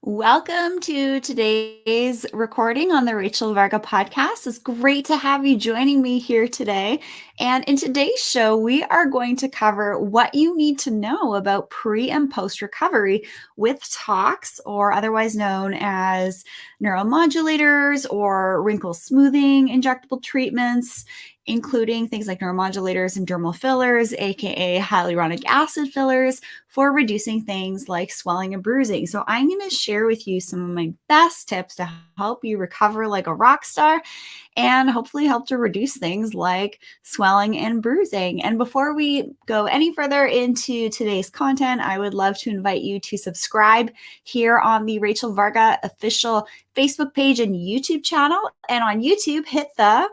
Welcome to today's recording on the Rachel Varga podcast. It's great to have you joining me here today. And in today's show, we are going to cover what you need to know about pre and post recovery with tox, or otherwise known as neuromodulators or wrinkle smoothing injectable treatments, including things like neuromodulators and dermal fillers, aka hyaluronic acid fillers, for reducing things like swelling and bruising. So I'm going to share with you some of my best tips to help you recover like a rock star and hopefully help to reduce things like swelling and bruising. And before we go any further into today's content, I would love to invite you to subscribe here on the Rachel Varga official Facebook page and YouTube channel. And on YouTube, hit the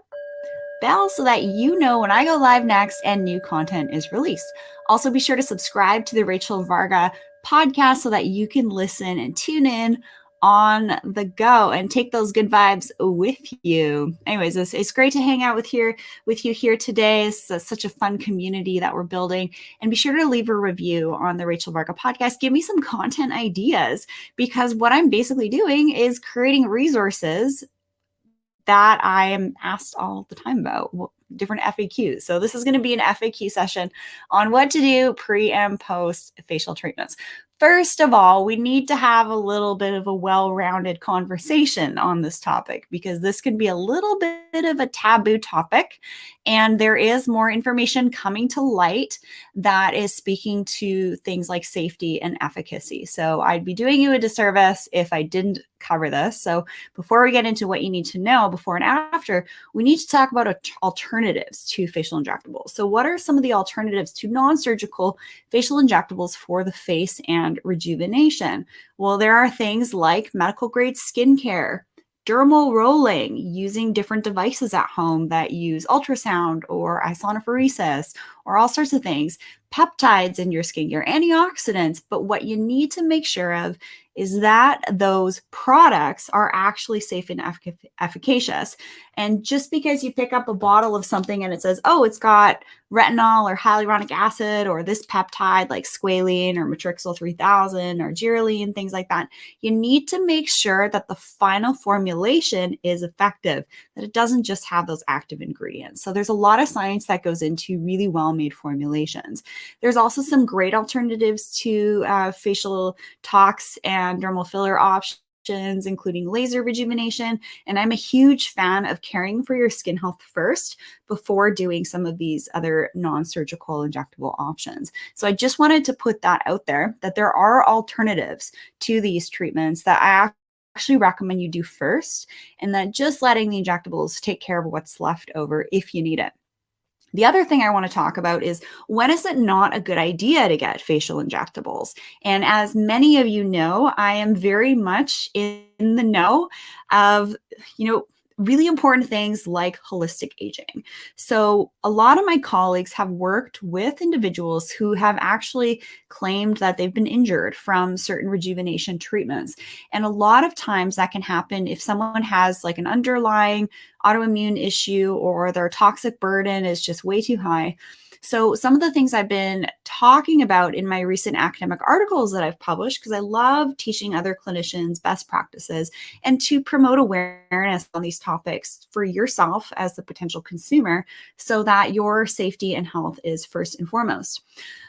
bell so that you know when I go live next and new content is released. Also, be sure to subscribe to the Rachel Varga podcast so that you can listen and tune in on the go and take those good vibes with you. Anyways, it's great to hang out with you here today. It's such a fun community that we're building. And be sure to leave a review on the Rachel Varga podcast. Give me some content ideas, because what I'm basically doing is creating resources that I am asked all the time about, different FAQs. So this is going to be an FAQ session on what to do pre and post facial treatments. First of all, we need to have a little bit of a well-rounded conversation on this topic, because this can be a little bit of a taboo topic, and there is more information coming to light that is speaking to things like safety and efficacy. So I'd be doing you a disservice if I didn't cover this. So before we get into what you need to know before and after, we need to talk about alternatives to facial injectables. So what are some of the alternatives to non-surgical facial injectables for the face and rejuvenation? Well, there are things like medical grade skincare, dermal rolling, using different devices at home that use ultrasound or isonophoresis or all sorts of things, peptides in your skincare, antioxidants. But what you need to make sure of is that those products are actually safe and efficacious. And just because you pick up a bottle of something and it says, oh, it's got retinol or hyaluronic acid or this peptide like squalene or matrixyl 3000 or gyroline, things like that, you need to make sure that the final formulation is effective, that it doesn't just have those active ingredients. So there's a lot of science that goes into really well-made formulations. There's also some great alternatives to facial tox and dermal filler options, including laser rejuvenation. And I'm a huge fan of caring for your skin health first before doing some of these other non-surgical injectable options. So I just wanted to put that out there, that there are alternatives to these treatments that I actually recommend you do first, and that just letting the injectables take care of what's left over if you need it. The other thing I want to talk about is, when is it not a good idea to get facial injectables? And as many of you know, I am very much in the know of, really important things like holistic aging. So a lot of my colleagues have worked with individuals who have actually claimed that they've been injured from certain rejuvenation treatments. And a lot of times that can happen if someone has like an underlying autoimmune issue or their toxic burden is just way too high. So some of the things I've been talking about in my recent academic articles that I've published, because I love teaching other clinicians best practices and to promote awareness on these topics for yourself as the potential consumer, so that your safety and health is first and foremost.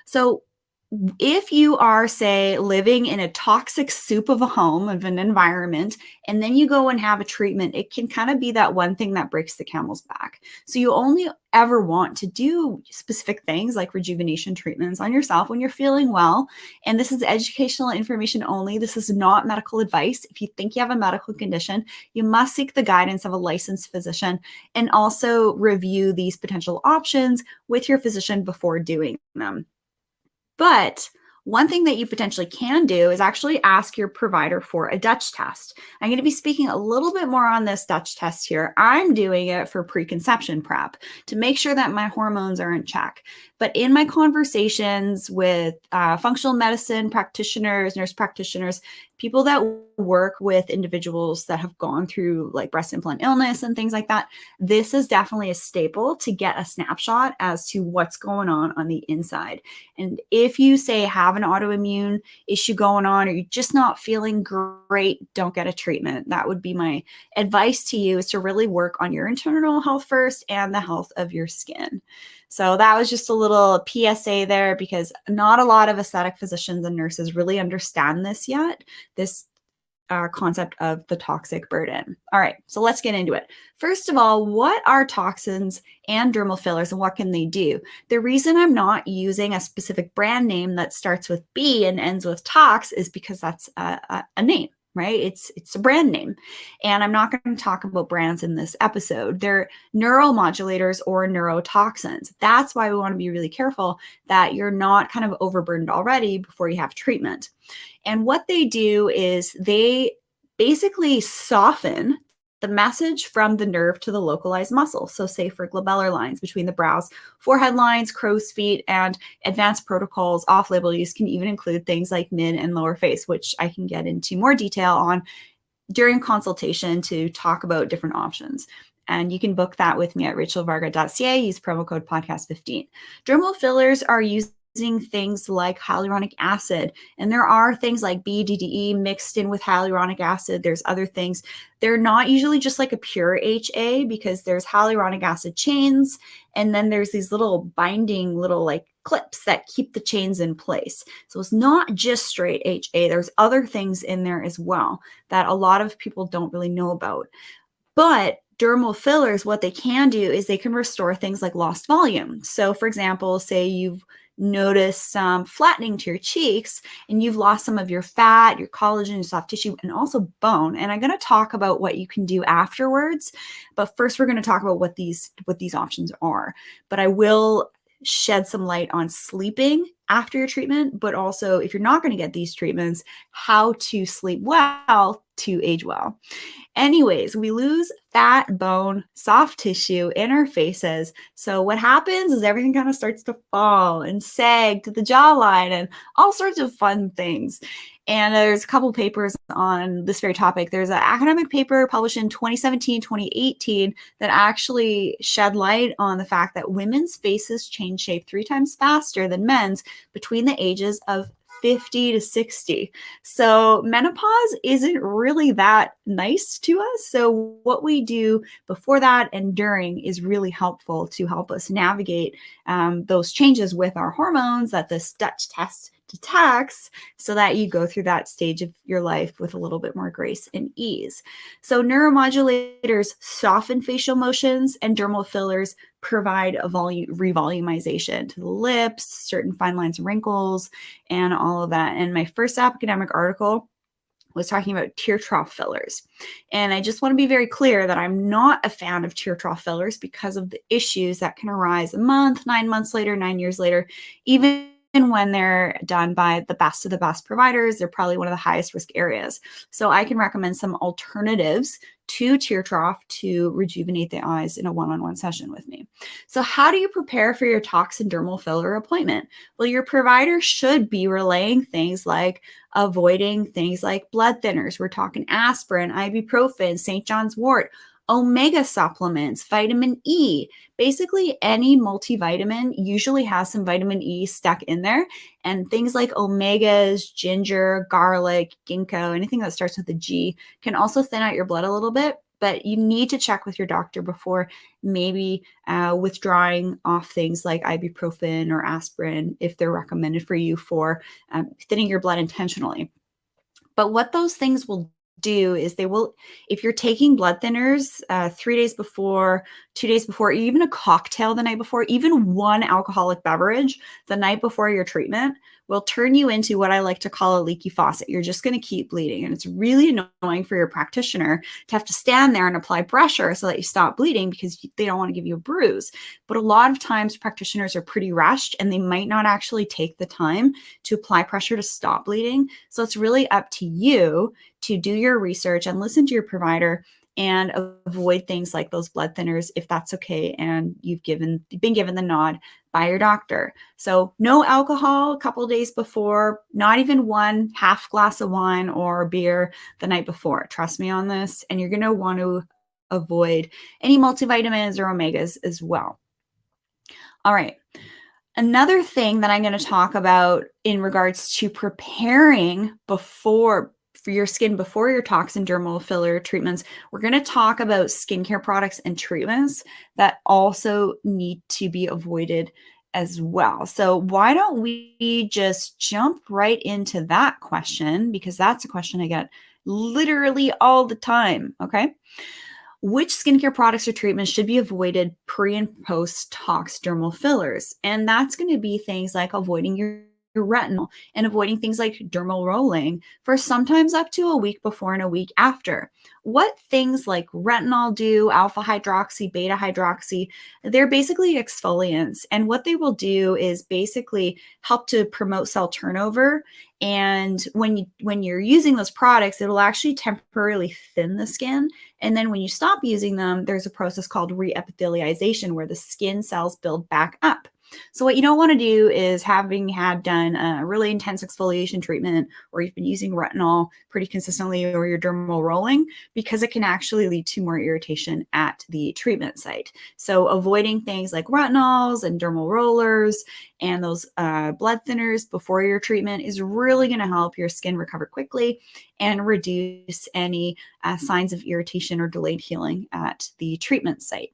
So if you are, say, living in a toxic soup of a home, of an environment, and then you go and have a treatment, it can kind of be that one thing that breaks the camel's back. So you only ever want to do specific things like rejuvenation treatments on yourself when you're feeling well. And this is educational information only. This is not medical advice. If you think you have a medical condition, you must seek the guidance of a licensed physician, and also review these potential options with your physician before doing them. But one thing that you potentially can do is actually ask your provider for a Dutch test. I'm going to be speaking a little bit more on this Dutch test here. I'm doing it for preconception prep to make sure that my hormones are in check. But in my conversations with functional medicine practitioners, nurse practitioners, people that work with individuals that have gone through like breast implant illness and things like that, this is definitely a staple to get a snapshot as to what's going on the inside. And if you say have an autoimmune issue going on, or you're just not feeling great, don't get a treatment. That would be my advice to you, is to really work on your internal health first and the health of your skin. So that was just a little PSA there, because not a lot of aesthetic physicians and nurses really understand this yet, this concept of the toxic burden. All right, so let's get into it. First of all, what are toxins and dermal fillers, and what can they do? The reason I'm not using a specific brand name that starts with B and ends with tox is because that's a name, right? It's a brand name. And I'm not going to talk about brands in this episode. They're neuromodulators or neurotoxins. That's why we want to be really careful that you're not kind of overburdened already before you have treatment. And what they do is they basically soften the message from the nerve to the localized muscle. So say for glabellar lines between the brows, forehead lines, crow's feet, and advanced protocols, off-label use can even include things like mid and lower face, which I can get into more detail on during consultation to talk about different options. And you can book that with me at rachelvarga.ca. Use promo code podcast15. Dermal fillers are using things like hyaluronic acid, and there are things like BDDE mixed in with hyaluronic acid. There's other things. They're not usually just like a pure HA, because there's hyaluronic acid chains, and then there's these little binding little like clips that keep the chains in place. So it's not just straight HA. There's other things in there as well that a lot of people don't really know about. But dermal fillers, what they can do is they can restore things like lost volume. So for example, say you've noticed some flattening to your cheeks and you've lost some of your fat, your collagen, your soft tissue, and also bone. And I'm going to talk about what you can do afterwards. But first, we're going to talk about what these options are. But I will shed some light on sleeping after your treatment, but also if you're not going to get these treatments, how to sleep well to age well. Anyways, we lose fat, bone, soft tissue in our faces. So what happens is everything kind of starts to fall and sag to the jawline and all sorts of fun things. And there's a couple papers on this very topic. There's an academic paper published in 2017, 2018 that actually shed light on the fact that women's faces change shape 3 times faster than men's between the ages of 50 to 60. So menopause isn't really that nice to us. So what we do before that and during is really helpful to help us navigate those changes with our hormones that this Dutch test detects, so that you go through that stage of your life with a little bit more grace and ease. So neuromodulators soften facial motions, and dermal fillers provide a revolumization to the lips, certain fine lines and wrinkles, and all of that. And my first academic article was talking about tear trough fillers. And I just want to be very clear that I'm not a fan of tear trough fillers because of the issues that can arise a month, 9 months later, 9 years later, even when they're done by the best of the best providers. They're probably one of the highest risk areas. So I can recommend some alternatives to tear trough to rejuvenate the eyes in a one-on-one session with me. So how do you prepare for your toxin dermal filler appointment? Well, your provider should be relaying things like avoiding things like blood thinners. We're talking aspirin, ibuprofen, St. John's wort, omega supplements, vitamin E. Basically, any multivitamin usually has some vitamin E stuck in there. And things like omegas, ginger, garlic, ginkgo, anything that starts with a G can also thin out your blood a little bit. But you need to check with your doctor before maybe withdrawing off things like ibuprofen or aspirin if they're recommended for you for thinning your blood intentionally. But what those things will do is they will, if you're taking blood thinners 3 days before, 2 days before, even a cocktail the night before, even one alcoholic beverage the night before your treatment will turn you into what I like to call a leaky faucet. You're just going to keep bleeding. And it's really annoying for your practitioner to have to stand there and apply pressure so that you stop bleeding because they don't want to give you a bruise. But a lot of times practitioners are pretty rushed and they might not actually take the time to apply pressure to stop bleeding. So it's really up to you to do your research and listen to your provider and avoid things like those blood thinners if that's okay and you've been given the nod by your doctor. So no alcohol a couple days before, not even one half glass of wine or beer the night before. Trust me on this. And you're going to want to avoid any multivitamins or omegas as well. All right. Another thing that I'm going to talk about in regards to preparing for your skin before your toxin dermal filler treatments, we're going to talk about skincare products and treatments that also need to be avoided as well. So why don't we just jump right into that question, because that's a question I get literally all the time, okay? Which skincare products or treatments should be avoided pre and post tox dermal fillers? And that's going to be things like avoiding your retinol and avoiding things like dermal rolling for sometimes up to a week before and a week after. What things like retinol do, alpha hydroxy, beta hydroxy, they're basically exfoliants. And what they will do is basically help to promote cell turnover. And when you're using those products, it'll actually temporarily thin the skin. And then when you stop using them, there's a process called reepithelialization where the skin cells build back up. So what you don't want to do is, having had done a really intense exfoliation treatment, or you've been using retinol pretty consistently, or your dermal rolling, because it can actually lead to more irritation at the treatment site. So avoiding things like retinols and dermal rollers and those blood thinners before your treatment is really going to help your skin recover quickly and reduce any signs of irritation or delayed healing at the treatment site.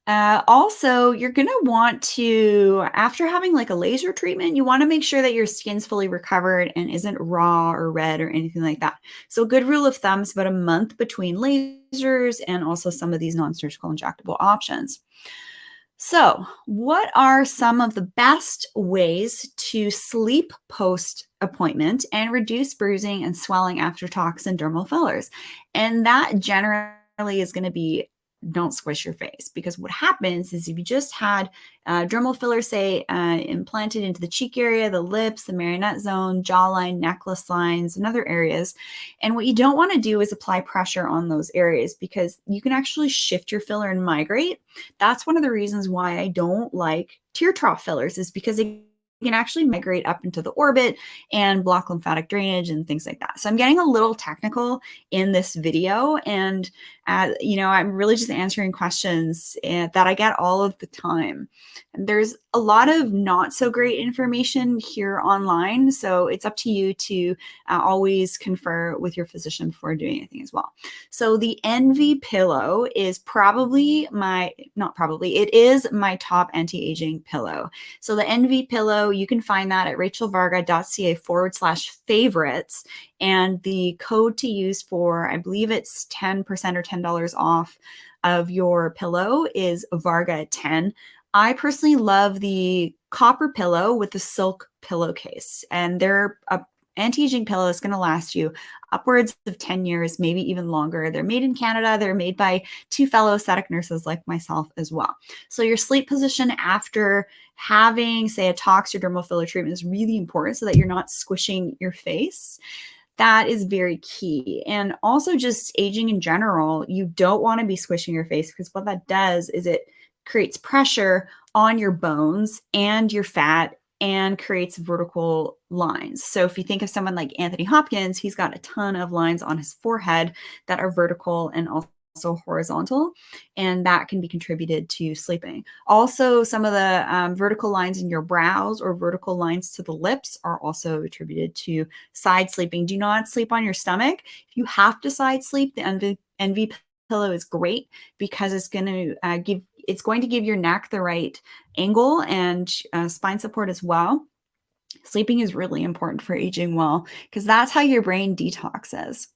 Also, you're going to want to, after having like a laser treatment, you want to make sure that your skin's fully recovered and isn't raw or red or anything like that. So a good rule of thumb is about a month between lasers and also some of these non-surgical injectable options. So what are some of the best ways to sleep post-appointment and reduce bruising and swelling after toxin dermal fillers? And that generally is going to be, don't squish your face, because what happens is if you just had dermal filler, say, implanted into the cheek area, the lips, the marionette zone, jawline, necklace lines, and other areas, and what you don't want to do is apply pressure on those areas, because you can actually shift your filler and migrate. That's one of the reasons why I don't like tear trough fillers, is because it can actually migrate up into the orbit and block lymphatic drainage and things like that. So I'm getting a little technical in this video, and I'm really just answering questions that I get all of the time. And there's a lot of not so great information here online, so it's up to you to always confer with your physician before doing anything as well. So the Envy pillow is it is my top anti-aging pillow. So the Envy pillow, you can find that at rachelvarga.ca/favorites. And the code to use for, I believe it's 10% or $10 off of your pillow, is Varga10. I personally love the copper pillow with the silk pillowcase, and they're a anti-aging pillow is going to last you upwards of 10 years, maybe even longer. They're made in Canada. They're made by 2 fellow aesthetic nurses like myself as well. So your sleep position after having, say, a tox or dermal filler treatment is really important, so that you're not squishing your face. That is very key. And also just aging in general, you don't want to be squishing your face, because what that does is it creates pressure on your bones and your fat and creates vertical lines. So if you think of someone like Anthony Hopkins, he's got a ton of lines on his forehead that are vertical and also horizontal, and that can be contributed to sleeping. Also, some of the vertical lines in your brows or vertical lines to the lips are also attributed to side sleeping. Do not sleep on your stomach. If you have to side sleep, the Envy pillow is great, because it's going to give your neck the right angle and spine support as well. Sleeping is really important for aging well, because that's how your brain detoxes.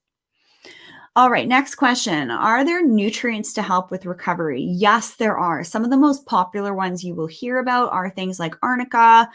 All right, next question. Are there nutrients to help with recovery? Yes, there are. Some of the most popular ones you will hear about are things like arnica,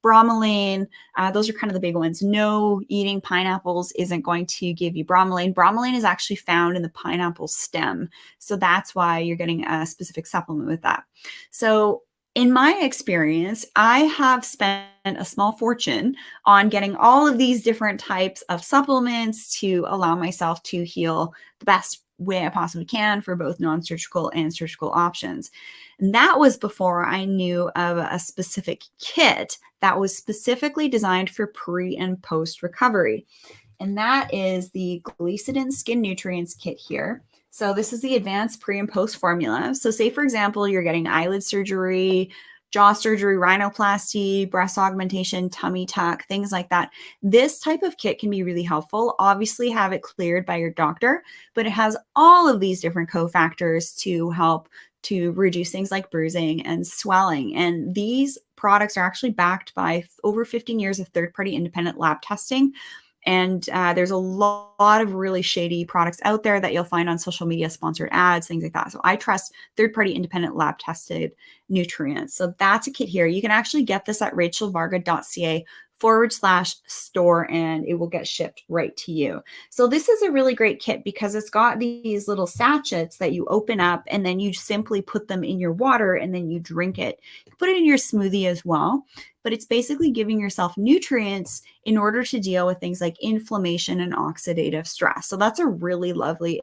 bromelain. Those are kind of the big ones. No, eating pineapples isn't going to give you bromelain. Bromelain is actually found in the pineapple stem. So that's why you're getting a specific supplement with that. So in my experience, I have spent a small fortune on getting all of these different types of supplements to allow myself to heal the best way I possibly can for both non-surgical and surgical options. And that was before I knew of a specific kit that was specifically designed for pre and post recovery. And that is the BScN Skin Nutrients Kit here. So this is the advanced pre and post formula. So say, for example, you're getting eyelid surgery, jaw surgery, rhinoplasty, breast augmentation, tummy tuck, things like that. This type of kit can be really helpful. Obviously, have it cleared by your doctor, but it has all of these different cofactors to help to reduce things like bruising and swelling. And these products are actually backed by over 15 years of third-party independent lab testing. And there's a lot of really shady products out there that you'll find on social media, sponsored ads, things like that. So I trust third-party independent lab tested nutrients. So that's a kit here. You can actually get this at rachelvarga.ca/store, and it will get shipped right to you. So this is a really great kit because it's got these little sachets that you open up and then you simply put them in your water and then you drink it. You put it in your smoothie as well, but it's basically giving yourself nutrients in order to deal with things like inflammation and oxidative stress. So that's a really lovely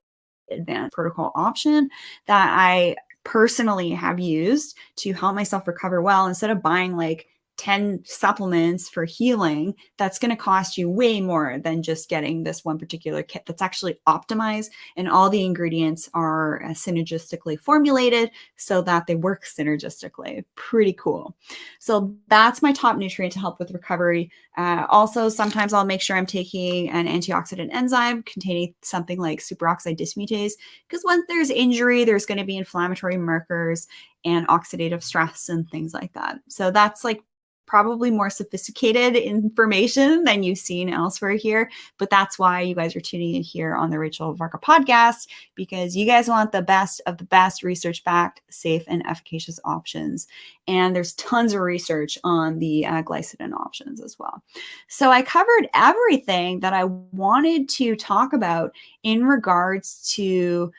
advanced protocol option that I personally have used to help myself recover well instead of buying like 10 supplements for healing. That's going to cost you way more than just getting this one particular kit that's actually optimized and all the ingredients are synergistically formulated so that they work synergistically. Pretty cool. So that's my top nutrient to help with recovery. Also, sometimes I'll make sure I'm taking an antioxidant enzyme containing something like superoxide dismutase, because once there's injury, there's going to be inflammatory markers and oxidative stress and things like that. So that's like probably more sophisticated information than you've seen elsewhere here, but that's why you guys are tuning in here on the Rachel Varga podcast, because you guys want the best of the best research-backed, safe, and efficacious options. And there's tons of research on the glycine options as well. So I covered everything that I wanted to talk about in regards to,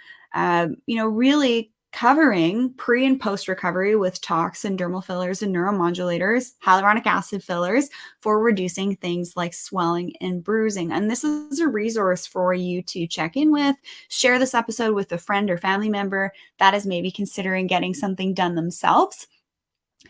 really covering pre and post recovery with toxin, dermal fillers, and neuromodulators, hyaluronic acid fillers for reducing things like swelling and bruising. And this is a resource for you to check in with. Share this episode with a friend or family member that is maybe considering getting something done themselves.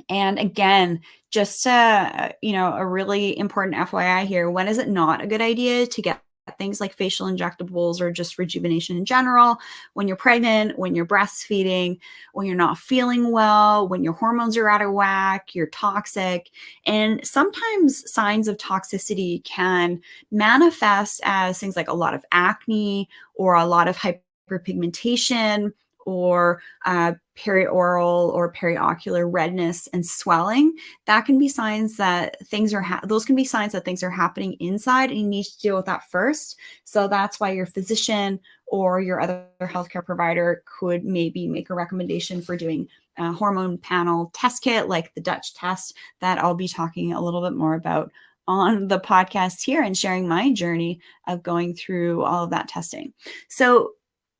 And again, just a really important FYI here, when is it not a good idea to get things like facial injectables or just rejuvenation in general? When you're pregnant, when you're breastfeeding, when you're not feeling well, when your hormones are out of whack, you're toxic. And sometimes signs of toxicity can manifest as things like a lot of acne or a lot of hyperpigmentation or perioral or periocular redness and swelling. That can be signs that things are happening inside, and you need to deal with that first. So that's why your physician or your other healthcare provider could maybe make a recommendation for doing a hormone panel test kit like the Dutch test that I'll be talking a little bit more about on the podcast here and sharing my journey of going through all of that testing. So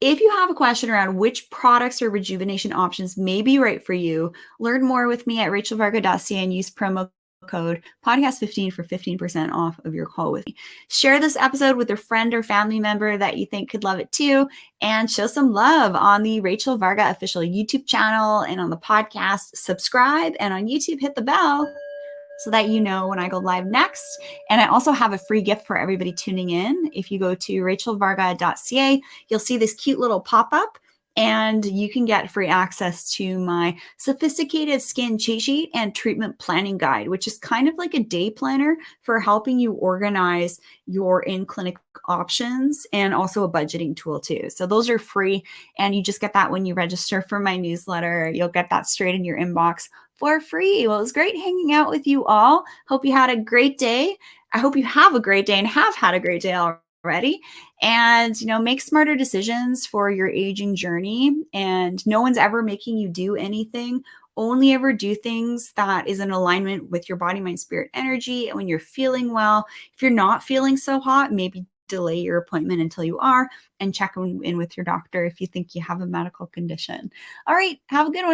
if you have a question around which products or rejuvenation options may be right for you, learn more with me at rachelvarga.ca and use promo code podcast15 for 15% off of your call with me. Share this episode with a friend or family member that you think could love it too, and show some love on the Rachel Varga official YouTube channel and on the podcast. Subscribe, and on YouTube, hit the bell so that you know when I go live next. And I also have a free gift for everybody tuning in. If you go to rachelvarga.ca, you'll see this cute little pop-up, and you can get free access to my sophisticated skin cheat sheet and treatment planning guide, which is kind of like a day planner for helping you organize your in-clinic options, and also a budgeting tool too. So those are free, and you just get that when you register for my newsletter. You'll get that straight in your inbox for free. Well, it was great hanging out with you all. Hope you had a great day. I hope you have a great day and have had a great day already. And, make smarter decisions for your aging journey. And no one's ever making you do anything. Only ever do things that is in alignment with your body, mind, spirit, energy. And when you're feeling well, if you're not feeling so hot, maybe delay your appointment until you are, and check in with your doctor if you think you have a medical condition. All right. Have a good one.